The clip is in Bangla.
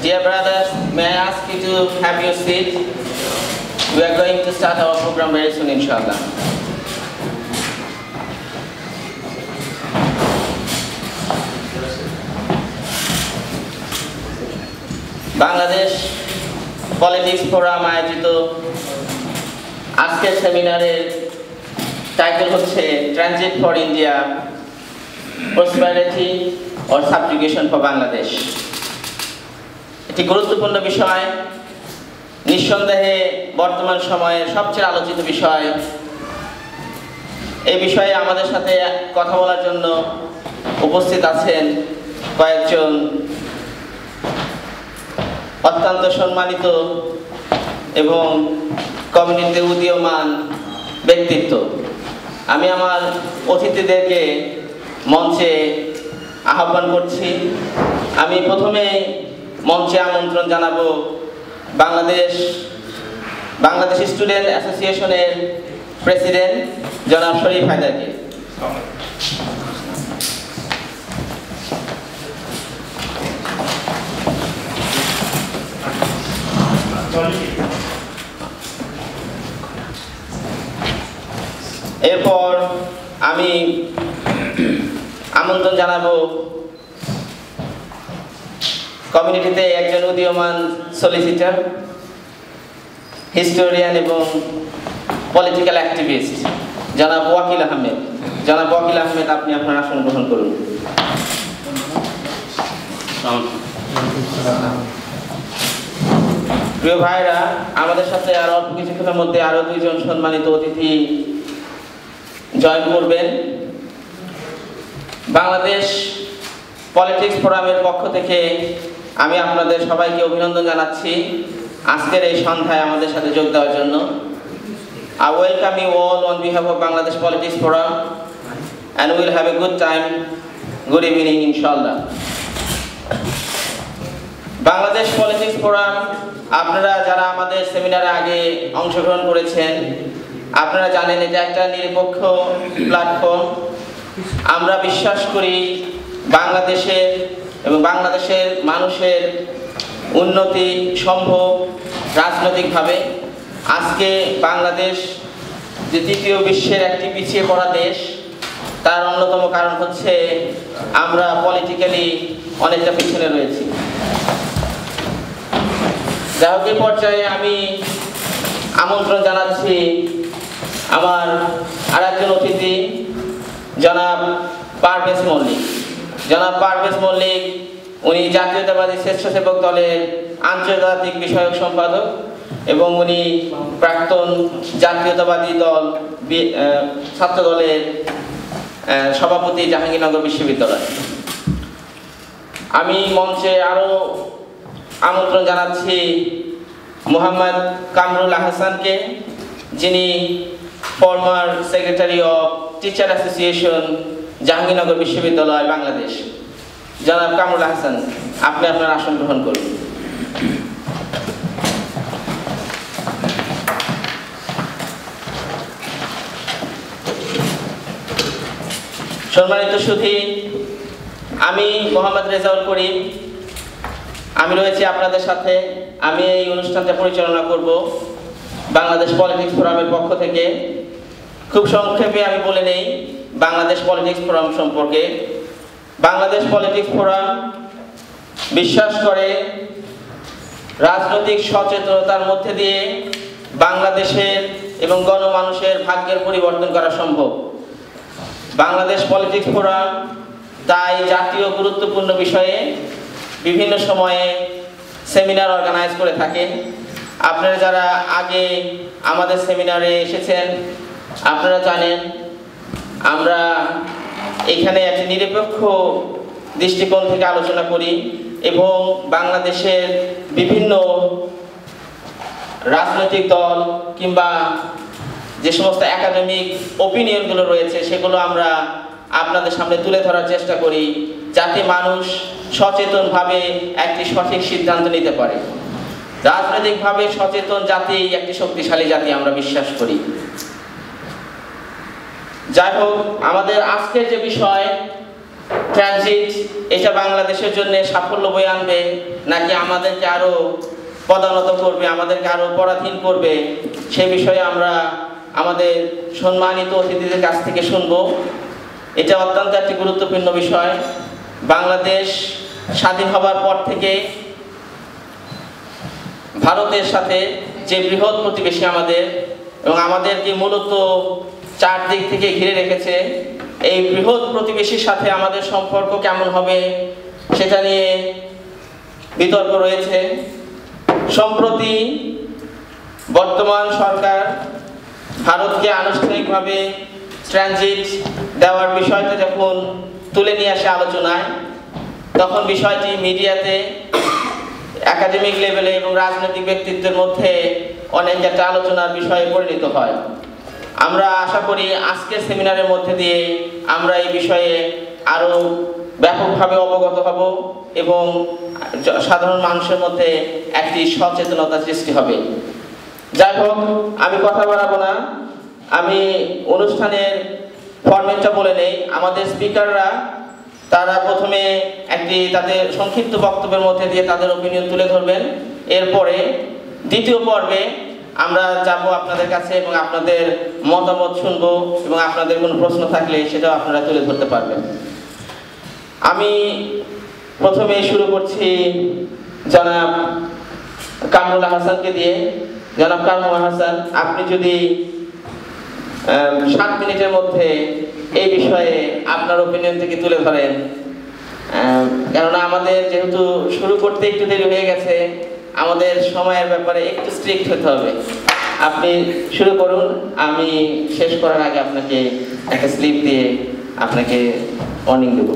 Dear brothers, may I ask you to have your seat? We are going to start our program very soon, inshallah. Bangladesh politics forum আয়োজিত আজকের সেমিনারের টাইটেল হচ্ছে transit for India, prosperity or subjugation for Bangladesh. একটি গুরুত্বপূর্ণ বিষয়, নিঃসন্দেহে বর্তমান সময়ে সবচেয়ে আলোচিত বিষয়। এই বিষয়ে আমাদের সাথে কথা বলার জন্য উপস্থিত আছেন কয়েকজন অত্যন্ত সম্মানিত এবং কমিউনিটিতে উদীয়মান ব্যক্তিত্ব। আমি আমার অতিথিদেরকে মঞ্চে আহ্বান করছি। আমি প্রথমে মঞ্চে আমন্ত্রণ জানাবো বাংলাদেশ স্টুডেন্ট অ্যাসোসিয়েশনের প্রেসিডেন্ট জনাব শরীফ হায়দারকে। এরপর আমি আমন্ত্রণ জানাবো কমিউনিটিতে একজন উদীয়মান সলিসিটর, হিস্টোরিয়ান এবং পলিটিক্যাল অ্যাক্টিভিস্ট জনাব ওয়াকিল আহমেদ। জনাব ওয়াকিল আহমেদ, আপনি আপনার আসন গ্রহণ করুন। প্রিয় ভাইরা, আমাদের সাথে আরো অল্প কিছুক্ষণের মধ্যে আরো দুইজন সম্মানিত অতিথি জয়েন করবেন। বাংলাদেশ পলিটিক্স ফোরামের পক্ষ থেকে আমি আপনাদের সবাইকে অভিনন্দন জানাচ্ছি আজকের এই সন্ধ্যায় আমাদের সাথে যোগ দেওয়ার জন্য। I welcome you all on behalf of Bangladesh Politics Forum and we will have a good time, good evening inshallah. Bangladesh politics forum, আপনারা যারা আমাদের সেমিনারে আগে অংশগ্রহণ করেছেন আপনারা জানেন এটা একটা নিরপেক্ষ প্ল্যাটফর্ম। আমরা বিশ্বাস করি বাংলাদেশের এবং বাংলাদেশের মানুষের উন্নতি সম্ভব রাজনৈতিকভাবে। আজকে বাংলাদেশ যে তৃতীয় বিশ্বের একটি পিছিয়ে পড়া দেশ, তার অন্যতম কারণ হচ্ছে আমরা পলিটিক্যালি অনেকটা পিছনে রয়েছি। যাই হোক, এই পর্যায়ে আমি আমন্ত্রণ জানাচ্ছি আমার আরেকজন অতিথি জনাব পারভেজ মল্লিক। জনাব পারভেজ মল্লিক উনি জাতীয়তাবাদী স্বেচ্ছাসেবক দলের আন্তর্জাতিক বিষয়ক সম্পাদক এবং উনি প্রাক্তন জাতীয়তাবাদী দল ছাত্র দলের সভাপতি জাহাঙ্গীরনগর বিশ্ববিদ্যালয়। আমি মঞ্চে আরো আমন্ত্রণ জানাচ্ছি মোহাম্মদ কামরুল আহসানকে, যিনি former secretary of teacher association Jahangirnagar বিশ্ববিদ্যালয় বাংলাদেশ। জনাব কামরুল আহসান, আপনি আপনার আসন গ্রহণ করুন। সম্মানিত সুধী, আমি মোহাম্মদ রেজাউল করিম, আমি রয়েছি আপনাদের সাথে। আমি এই অনুষ্ঠানটা পরিচালনা করব বাংলাদেশ পলিটিক্স ফোরামের পক্ষ থেকে। খুব সংক্ষেপে আমি বলে নেই বাংলাদেশ পলিটিক্স ফোরাম সম্পর্কে। বাংলাদেশ পলিটিক্স ফোরাম বিশ্বাস করে রাজনৈতিক সচেতনতার মধ্যে দিয়ে বাংলাদেশের এবং গণমানুষের ভাগ্যের পরিবর্তন করা সম্ভব। বাংলাদেশ পলিটিক্স ফোরাম তাই জাতীয় গুরুত্বপূর্ণ বিষয়ে বিভিন্ন সময়ে সেমিনার অর্গানাইজ করে থাকে। আপনারা যারা আগে আমাদের সেমিনারে এসেছেন আপনারা জানেন আমরা এখানে একটি নিরপেক্ষ দৃষ্টিকোণ থেকে আলোচনা করি এবং বাংলাদেশের বিভিন্ন রাজনৈতিক দল কিংবা যে সমস্ত একাডেমিক ওপিনিয়নগুলো রয়েছে সেগুলো আমরা আপনাদের সামনে তুলে ধরার চেষ্টা করি, যাতে মানুষ সচেতনভাবে একটি সঠিক সিদ্ধান্ত নিতে পারে। রাজনৈতিকভাবে সচেতন জাতি একটি শক্তিশালী জাতি আমরা বিশ্বাস করি। যাই হোক, আমাদের আজকের যে বিষয় ট্রানজিট এটা বাংলাদেশের জন্য সাফল্য বয়ে আনবে নাকি আমাদেরকে আরো পদানত করবে, আমাদেরকে আরো পরাধীন করবে, সে বিষয়ে আমরা আমাদের সম্মানিত অতিথিদের কাছ থেকে শুনব। এটা অত্যন্ত একটি গুরুত্বপূর্ণ বিষয়। বাংলাদেশ স্বাধীন হবার পর থেকে ভারতের সাথে যে বৃহৎ প্রতিবেশী আমাদের, এবং আমাদেরকে মূলত চারদিক থেকে ঘিরে রেখেছে, এই বৃহৎ প্রতিবেশীর সাথে আমাদের সম্পর্ক কেমন হবে সেটা নিয়ে বিতর্ক রয়েছে। সম্প্রতি বর্তমান সরকার ভারতকে আনুষ্ঠানিকভাবে ট্রানজিট দেওয়ার বিষয়টা যখন তুলে নিয়ে আসে আলোচনায়, তখন বিষয়টি মিডিয়াতে, একাডেমিক লেভেলে এবং রাজনৈতিক ব্যক্তিত্বের মধ্যে অনেক একটা আলোচনার বিষয়ে পরিণত হয়। আমরা আশা করি আজকের সেমিনারের মধ্যে দিয়ে আমরা এই বিষয়ে আরো ব্যাপকভাবে অবগত হব এবং সাধারণ মানুষের মধ্যে একটি সচেতনতা সৃষ্টি হবে। যাই হোক, আমি কথা বাড়াবো না, আমি অনুষ্ঠানের ফরম্যাটটা বলে নেই। আমাদের স্পিকাররা তারা প্রথমে একটি তাদের সংক্ষিপ্ত বক্তব্যের মধ্যে দিয়ে তাদের ওপিনিয়ন তুলে ধরবেন। এরপরে দ্বিতীয় পর্বে আমরা যাব আপনাদের কাছে এবং আপনাদের মতামত শুনবো, এবং আপনাদের কোনো প্রশ্ন থাকলে সেটাও আপনারা তুলে ধরতে পারবেন। আমি প্রথমে শুরু করছি জনাব কামরুল হাসানকে দিয়ে। জনাব কামরুল হাসান, আপনি যদি 7 মিনিটের মধ্যে এই বিষয়ে আপনার ওপিনিয়ন থেকে তুলে ধরেন, কেননা আমাদের যেহেতু শুরু করতে একটু দেরি হয়ে গেছে, আমাদের সময়ের ব্যাপারে একটু স্ট্রিক্ট হতে হবে। আপনি শুরু করুন, আমি শেষ করার আগে আপনাকে একটা স্লিপ দিয়ে আপনাকে ওয়ার্নিং দেব।